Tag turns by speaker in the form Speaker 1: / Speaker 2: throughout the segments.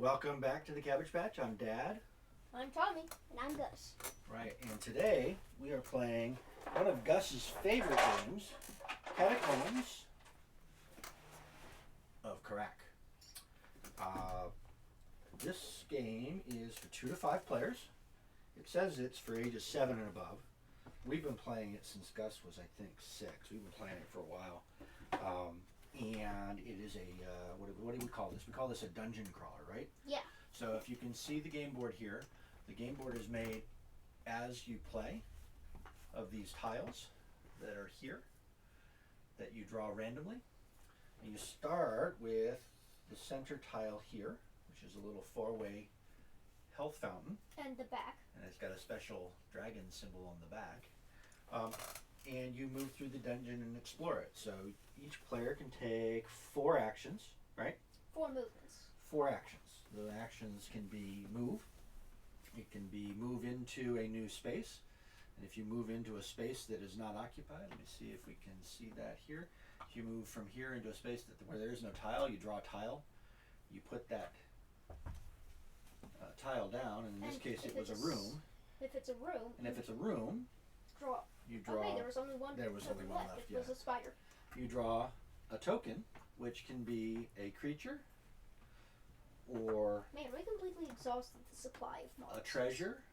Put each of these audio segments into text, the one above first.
Speaker 1: Welcome back to the Cabbage Patch. I'm Dad.
Speaker 2: I'm Tommy.
Speaker 3: And I'm Gus.
Speaker 1: Right, and today we are playing one of Gus's favorite games, Catacombs of Karak. This game is for 2 to 5 players. It says it's for ages 7 and above. We've been playing it since Gus was, I think, 6. We've been playing it for a while. And it is a, what do we call this? We call this a dungeon crawler, right?
Speaker 3: Yeah.
Speaker 1: So if you can see the game board here, the game board is made as you play of these tiles that are here that you draw randomly. And you start with the center tile here, which is a little 4-way health fountain.
Speaker 2: And the back.
Speaker 1: And it's got a special dragon symbol on the back. And you move through the dungeon and explore it. So each player can take 4 actions, right?
Speaker 2: 4 movements.
Speaker 1: 4 actions. The actions can be move. It can be move into a new space. And if you move into a space that is not occupied, let me see if we can see that here. If you move from here into a space where there is no tile, you draw a tile. You put that tile down, and in this case it was a room.
Speaker 2: If it's a room.
Speaker 1: And if it's a room,
Speaker 2: draw.
Speaker 1: You draw.
Speaker 2: Okay, there was only one.
Speaker 1: There was only one left.
Speaker 2: It was a spider.
Speaker 1: You draw a token, which can be a creature, or
Speaker 2: Man, we completely exhausted the supply of monsters.
Speaker 1: a treasure.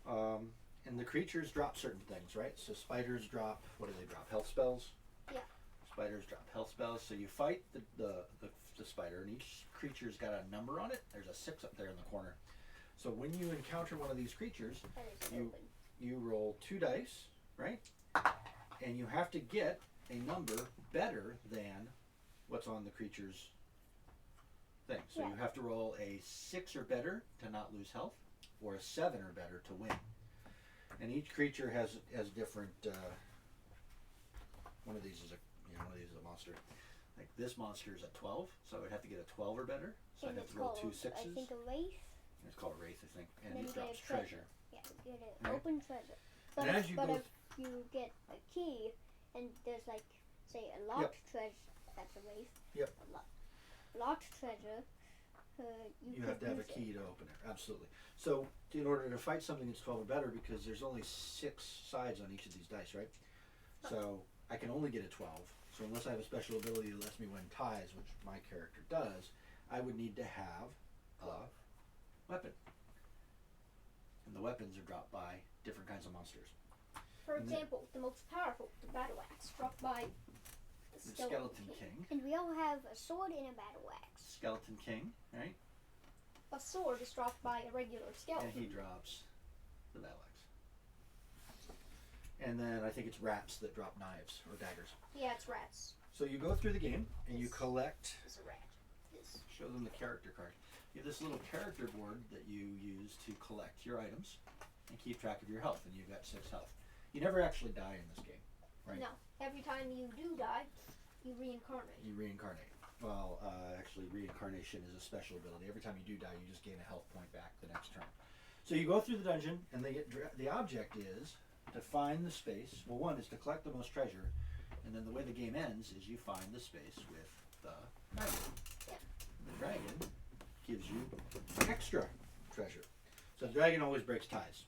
Speaker 1: And the creatures drop certain things, right? So spiders drop. What do they drop? Health spells.
Speaker 2: Yeah.
Speaker 1: Spiders drop health spells. So you fight the spider, and each creature's got a number on it. There's a 6 up there in the corner. So when you encounter one of these creatures, you roll 2 dice, right? And you have to get a number better than what's on the creature's thing. So you have to roll a 6 or better to not lose health, or a 7 or better to win. And each creature has different. One of these is a monster. Like this monster is a 12, so I would have to get a 12 or better. So I'd have to roll 2 6s.
Speaker 3: I think a wraith.
Speaker 1: It's called a wraith, I think, and
Speaker 3: Then
Speaker 1: it drops
Speaker 3: get a
Speaker 1: treasure.
Speaker 3: Yeah, you get an open treasure.
Speaker 1: And
Speaker 3: But,
Speaker 1: as you go
Speaker 3: if you get a key, and there's like, say, a locked treasure, that's a wraith.
Speaker 1: Yep.
Speaker 3: A locked treasure.
Speaker 1: You have to have a key to open it, absolutely. So in order to fight something that's 12 or better, because there's only 6 sides on each of these dice, right? So I can only get a 12. So unless I have a special ability that lets me win ties, which my character does, I would need to have a weapon. And the weapons are dropped by different kinds of monsters.
Speaker 2: For example, the most powerful, the battle axe, dropped by
Speaker 1: The Skeleton King.
Speaker 3: And we all have a sword and a battle axe.
Speaker 1: Skeleton King, right?
Speaker 2: A sword is dropped by a regular skeleton.
Speaker 1: And he drops the battle axe. And then I think it's rats that drop knives or daggers.
Speaker 2: Yeah, it's rats.
Speaker 1: So you go through the game and you collect.
Speaker 2: It's a rat. This.
Speaker 1: Show them the character card. You have this little character board that you use to collect your items and keep track of your health, and you've got 6 health. You never actually die in this game, right?
Speaker 2: No. Every time you do die, you reincarnate.
Speaker 1: You reincarnate. Well, actually, reincarnation is a special ability. Every time you do die, you just gain a health point back the next turn. So you go through the dungeon, and the object is to find the space. Well, one is to collect the most treasure, and then the way the game ends is you find the space with the dragon.
Speaker 2: Yeah.
Speaker 1: The dragon gives you extra treasure. So the dragon always breaks ties.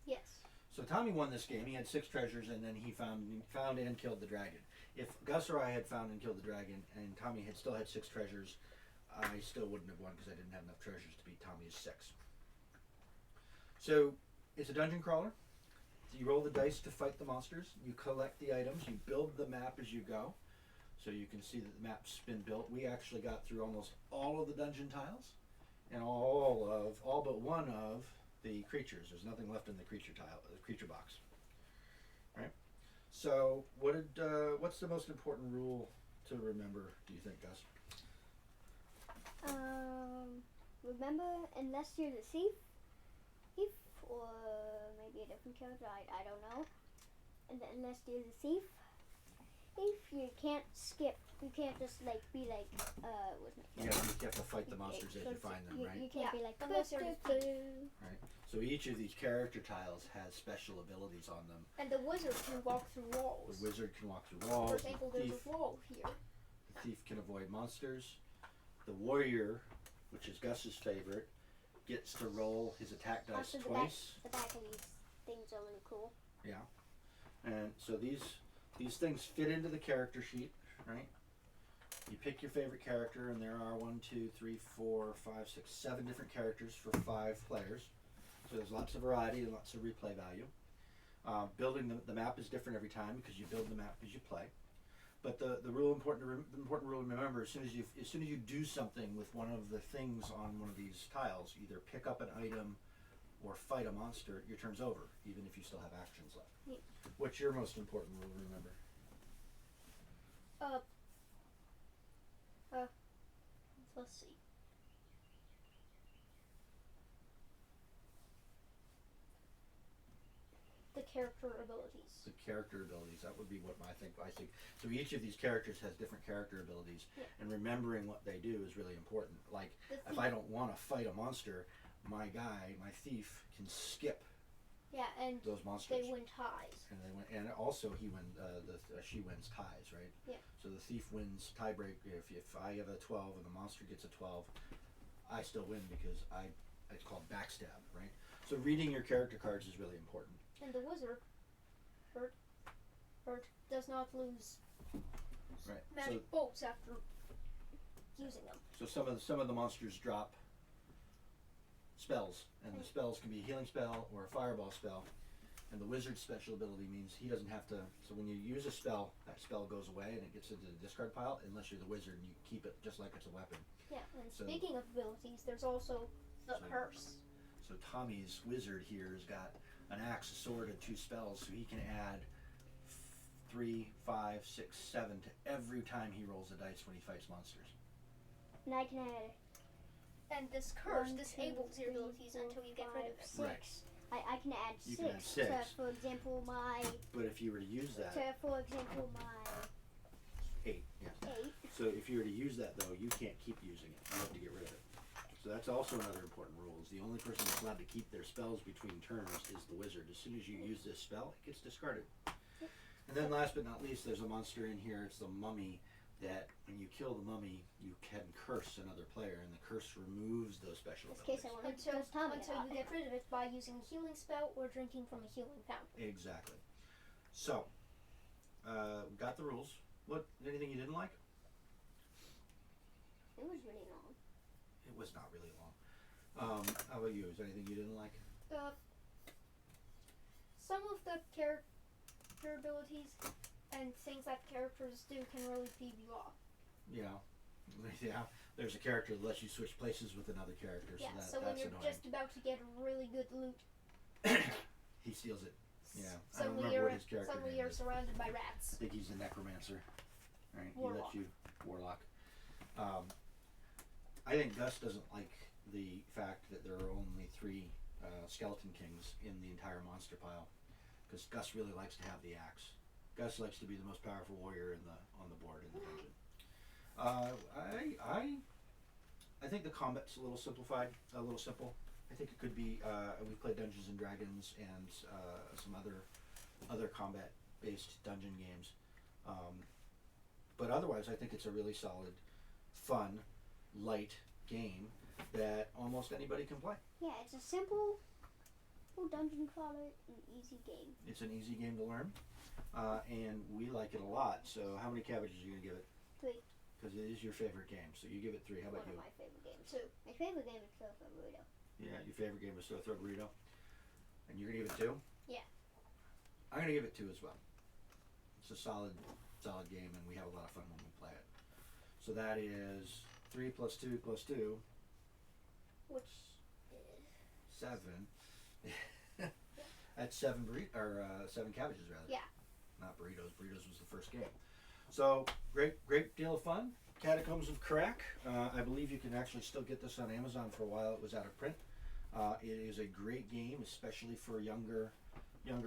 Speaker 2: Yes.
Speaker 1: So Tommy won this game. He had 6 treasures, and then he found and killed the dragon. If Gus or I had found and killed the dragon, and Tommy had still had 6 treasures, I still wouldn't have won because I didn't have enough treasures to beat Tommy's 6. So it's a dungeon crawler. So you roll the dice to fight the monsters. You collect the items. You build the map as you go. So you can see that the map's been built. We actually got through almost all of the dungeon tiles, and all but one of the creatures. There's nothing left in the creature box. Right? So what's the most important rule to remember, do you think, Gus?
Speaker 3: Remember, unless you're the thief, or maybe a different character, I don't know. And unless you're the thief, you can't skip. You can't just be like,
Speaker 1: You have to fight the monsters as you find them, right?
Speaker 3: You can't be like,
Speaker 2: unless you're the thief.
Speaker 1: Right. So each of these character tiles has special abilities on them.
Speaker 2: And the wizard can walk through walls.
Speaker 1: The wizard can walk through walls.
Speaker 2: For example, there's a wall here.
Speaker 1: The thief can avoid monsters. The warrior which is Gus's favorite, gets to roll his attack dice
Speaker 3: Also,
Speaker 1: twice.
Speaker 3: the back of these things are really cool.
Speaker 1: Yeah. And so these things fit into the character sheet, right? You pick your favorite character, and there are 1, 2, 3, 4, 5, 6, 7 different characters for 5 players. So there's lots of variety and lots of replay value. Building the map is different every time because you build the map as you play. But the important rule to remember: as soon as you do something with one of the things on one of these tiles, either pick up an item or fight a monster, your turn's over, even if you still have actions left.
Speaker 3: Yeah.
Speaker 1: What's your most important rule to remember?
Speaker 2: Let's see. The character abilities.
Speaker 1: The character abilities. That would be what I think. So. Each of these characters has different character abilities,
Speaker 2: Yeah.
Speaker 1: and remembering what they do is really important. Like,
Speaker 2: The
Speaker 1: if I don't want to fight a monster, my thief, can skip
Speaker 2: Yeah, and
Speaker 1: those monsters.
Speaker 2: they win ties.
Speaker 1: And also she wins ties, right?
Speaker 2: Yeah.
Speaker 1: So the thief wins tiebreak. If I have a 12 and the monster gets a 12, I still win because it's called backstab, right? So reading your character cards is really important.
Speaker 2: And the wizard, Bert does not lose
Speaker 1: Right.
Speaker 2: magic bolts after using them.
Speaker 1: So some of the monsters drop spells, and the spells can be a healing spell or a fireball spell. And the wizard's special ability means he doesn't have to. So when you use a spell, that spell goes away and it gets into the discard pile, unless you're the wizard and you keep it just like it's a weapon.
Speaker 2: Yeah, and
Speaker 1: So-
Speaker 2: speaking of abilities, there's also the
Speaker 1: So-
Speaker 2: curse.
Speaker 1: So Tommy's wizard here has got an axe, a sword, and 2 spells, so he can add 3, 5, 6, 7 to every time he rolls a dice when he fights monsters.
Speaker 3: And I can add
Speaker 2: And this curse
Speaker 3: 1, 2,
Speaker 2: disables your
Speaker 3: 3,
Speaker 2: abilities
Speaker 3: 4,
Speaker 2: until you get rid of it.
Speaker 3: 5,
Speaker 1: Right.
Speaker 3: 6. I can add
Speaker 1: You
Speaker 3: 6,
Speaker 1: can add 6.
Speaker 3: to, for example, my
Speaker 1: But if you were to use that, 8, yeah.
Speaker 3: 8.
Speaker 1: So if you were to use that though, you can't keep using it. You have to get rid of it. So that's also another important rule. Is the only person that's allowed to keep their spells between turns is the wizard. As soon as you use this spell, it gets discarded. And then last but not least, there's a monster in here. It's the mummy. That when you kill the mummy, you can curse another player, and the curse removes those special
Speaker 3: In this case,
Speaker 1: abilities.
Speaker 3: I want to curse Tommy.
Speaker 2: Until you get rid of it by using a healing spell or drinking from a healing fountain.
Speaker 1: Exactly. So, we got the rules. Anything you didn't like?
Speaker 3: It was really long.
Speaker 1: It was not really long. How about you? Is there anything you didn't like?
Speaker 2: Some of the character abilities and things that characters do can really peeve you off.
Speaker 1: Yeah. There's a character that lets you switch places with another character,
Speaker 2: Yeah,
Speaker 1: so
Speaker 2: so when
Speaker 1: that's
Speaker 2: you're
Speaker 1: annoying.
Speaker 2: just about to get really good loot,
Speaker 1: He steals it. Yeah. I don't
Speaker 2: suddenly
Speaker 1: remember
Speaker 2: you're,
Speaker 1: what his character
Speaker 2: suddenly
Speaker 1: name
Speaker 2: you're
Speaker 1: is.
Speaker 2: surrounded by
Speaker 1: I
Speaker 2: rats.
Speaker 1: think he's a necromancer. Right?
Speaker 2: Warlock.
Speaker 1: He lets you warlock. I think Gus doesn't like the fact that there are only 3 skeleton kings in the entire monster pile, because Gus really likes to have the axe. Gus likes to be the most powerful warrior on the board in the dungeon. I think the combat's a little simple. I think it could be. We've played Dungeons and Dragons and some other combat-based dungeon games, but otherwise, I think it's a really solid, fun, light game that almost anybody can play.
Speaker 3: Yeah, it's a simple dungeon crawler, an easy game.
Speaker 1: It's an easy game to learn, and we like it a lot. So, how many cabbages are you gonna give it?
Speaker 3: 3.
Speaker 1: Because it is your favorite game, so you give it 3. How about
Speaker 3: One
Speaker 1: you?
Speaker 3: of my favorite games.
Speaker 2: 2.
Speaker 3: My favorite game is Throw Burrito.
Speaker 1: Yeah, your favorite game is Throw Burrito, and you're gonna give it 2.
Speaker 2: Yeah.
Speaker 1: I'm gonna give it 2 as well. It's a solid game, and we have a lot of fun when we play it. So that is 3 plus 2 plus 2,
Speaker 2: Which
Speaker 1: 7. That's 7 7 cabbages rather.
Speaker 2: Yeah.
Speaker 1: Not burritos. Burritos was the first game. So great deal of fun. Catacombs of Karak. I believe you can actually still get this on Amazon. For a while it was out of print. It is a great game, especially for younger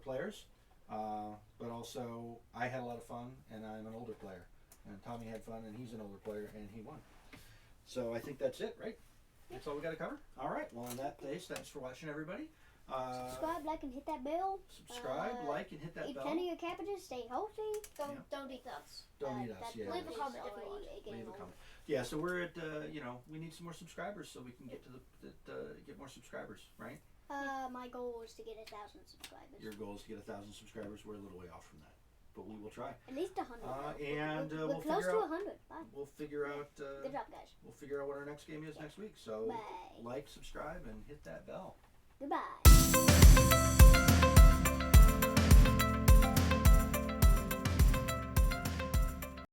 Speaker 1: players. But also I had a lot of fun, and I'm an older player. And Tommy had fun, and he's an older player, and he won. So I think that's it, right? That's all we got to cover. All right. Well, in that case, thanks for watching, everybody.
Speaker 3: Subscribe, like, and hit that bell.
Speaker 1: Subscribe, like, and hit that
Speaker 3: Eat
Speaker 1: bell.
Speaker 3: plenty of cabbages. Stay healthy.
Speaker 2: Don't eat us.
Speaker 1: Don't eat us.
Speaker 3: That
Speaker 1: Yeah.
Speaker 2: Leave a comment if you
Speaker 3: already
Speaker 2: want.
Speaker 3: getting
Speaker 1: Leave a
Speaker 3: old.
Speaker 1: comment. Yeah, so we're at we need some more subscribers so we can get to get more subscribers, right?
Speaker 3: My goal is to get 1,000 subscribers.
Speaker 1: Your goal is to get 1,000 subscribers. We're a little way off from that, but we will try.
Speaker 3: At least 100.
Speaker 1: And
Speaker 3: we're
Speaker 1: we'll
Speaker 3: close
Speaker 1: figure
Speaker 3: to
Speaker 1: out.
Speaker 3: 100. Bye.
Speaker 1: We'll figure out.
Speaker 3: Good job, guys.
Speaker 1: We'll figure out what our next game is next week. So
Speaker 3: Bye.
Speaker 1: like, subscribe, and hit that bell.
Speaker 3: Goodbye.